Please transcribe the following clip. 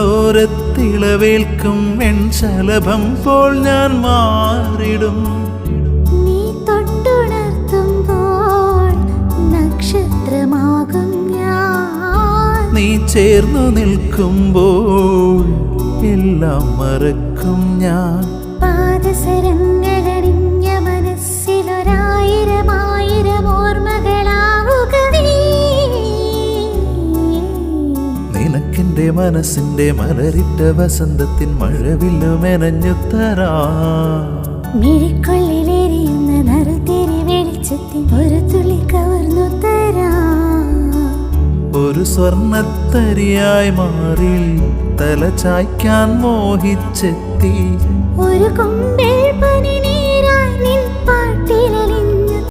കവിളുകളോരത്തിളവേൽക്കും വെൺശലഭം പോൽ ഞാൻ മാറിടും. നീ തൊട്ടുണർത്തുമ്പോൾ നക്ഷത്രമാകും ഞാൻ. നീ ചേർന്നു നിൽക്കുമ്പോൾ എല്ലാം മറക്കും ഞാൻ. പാദസരങ്ങളണിഞ്ഞ മനസ്സിലൊരായിരമായിരം ഓർമ്മകളാവുക നീ. നിനക്കെന്റെ മനസ്സിന്റെ മലരിട്ട വസന്തത്തിൻ മഴവില്ലു മെനഞ്ഞു തരാ. മിഴിക്കൊള്ളിലെരിയുന്ന നറുതിരി വെളിച്ചത്തിൻ ഒരു തുള്ളി കവർന്നു തരാ. ഒരു സ്വർണത്തരിയായി മാറി തല ചായ്ക്കാൻ മോഹിച്ചെത്തി. ഒരു കൊമ്പേ